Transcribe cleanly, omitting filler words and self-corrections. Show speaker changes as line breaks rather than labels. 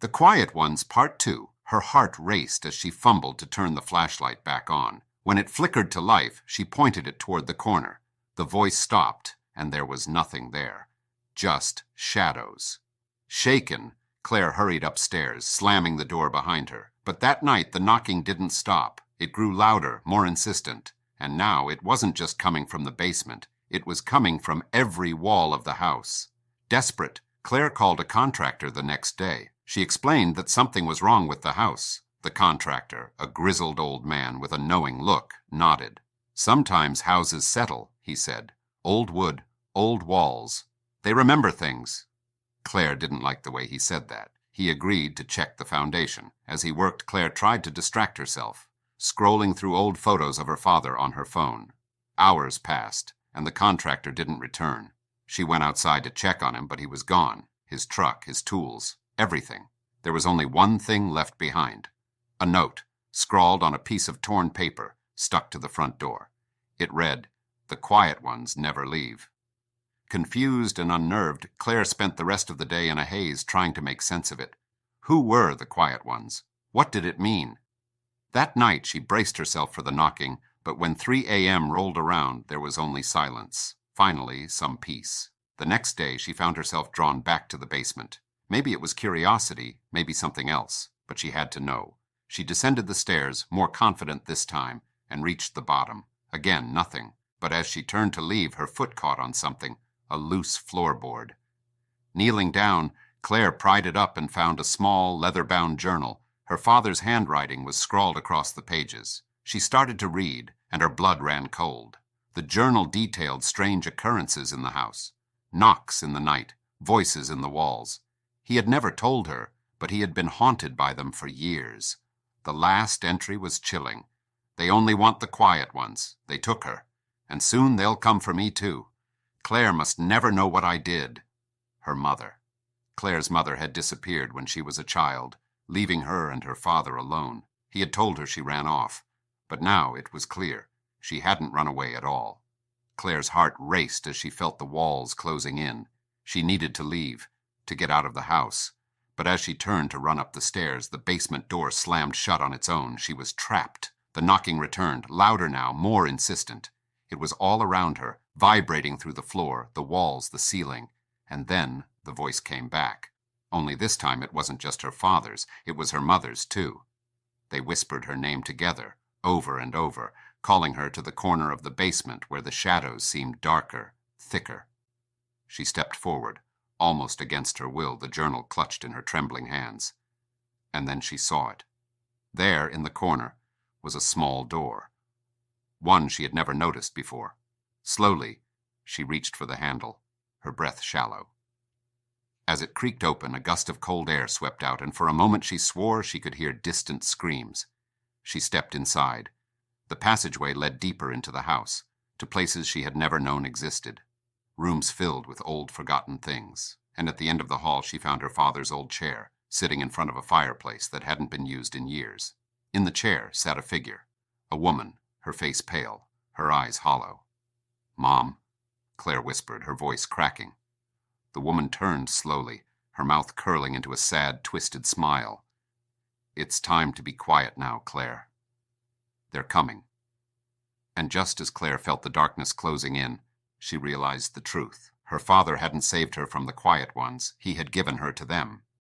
The Quiet Ones, Part 2. Her heart raced as she fumbled to turn the flashlight back on. When it flickered to life, she pointed it toward the corner. The voice stopped, and there was nothing there. Just shadows. Shaken, Claire hurried upstairs, slamming the door behind her. But that night the knocking didn't stop. It grew louder, more insistent. And now it wasn't just coming from the basement. It was coming from every wall of the house. Desperate, Claire called a contractor the next day. She explained that something was wrong with the house. The contractor, a grizzled old man with a knowing look, nodded. Sometimes houses settle, he said. Old wood, old walls. They remember things. Claire didn't like the way he said that. He agreed to check the foundation. As he worked, Claire tried to distract herself, scrolling through old photos of her father on her phone. Hours passed, and the contractor didn't return. She went outside to check on him, but he was gone. His truck, his tools, everything. There was only one thing left behind. A note, scrawled on a piece of torn paper, stuck to the front door. It read, "The Quiet Ones never leave." Confused and unnerved, Claire spent the rest of the day in a haze trying to make sense of it. Who were the Quiet Ones? What did it mean? That night she braced herself for the knocking, but when 3 a.m. rolled around, there was only silence. Finally, some peace. The next day, she found herself drawn back to the basement. Maybe it was curiosity, maybe something else, but she had to know. She descended the stairs, more confident this time, and reached the bottom. Again, nothing. But as she turned to leave, her foot caught on something, a loose floorboard. Kneeling down, Claire pried it up and found a small, leather-bound journal. Her father's handwriting was scrawled across the pages. She started to read, and her blood ran cold. The journal detailed strange occurrences in the house. Knocks in the night, voices in the walls. He had never told her, but he had been haunted by them for years. The last entry was chilling. "They only want the quiet ones. They took her. And soon they'll come for me too. Claire must never know what I did." Her mother. Claire's mother had disappeared when she was a child, leaving her and her father alone. He had told her she ran off. But now it was clear. She hadn't run away at all. Claire's heart raced as she felt the walls closing in. She needed to leave, to get out of the house. But as she turned to run up the stairs, the basement door slammed shut on its own. She was trapped. The knocking returned, louder now, more insistent. It was all around her, vibrating through the floor, the walls, the ceiling. And then the voice came back. Only this time it wasn't just her father's, it was her mother's too. They whispered her name together, over and over, calling her to the corner of the basement where the shadows seemed darker, thicker. She stepped forward, almost against her will, the journal clutched in her trembling hands. And then she saw it. There, in the corner, was a small door. One she had never noticed before. Slowly, she reached for the handle, her breath shallow. As it creaked open, a gust of cold air swept out, and for a moment she swore she could hear distant screams. She stepped inside. The passageway led deeper into the house, to places she had never known existed. Rooms filled with old, forgotten things. And at the end of the hall she found her father's old chair, sitting in front of a fireplace that hadn't been used in years. In the chair sat a figure, a woman, her face pale, her eyes hollow. "Mom," Claire whispered, her voice cracking. The woman turned slowly, her mouth curling into a sad, twisted smile. "It's time to be quiet now, Claire. They're coming." And just as Claire felt the darkness closing in, she realized the truth. Her father hadn't saved her from the quiet ones. He had given her to them.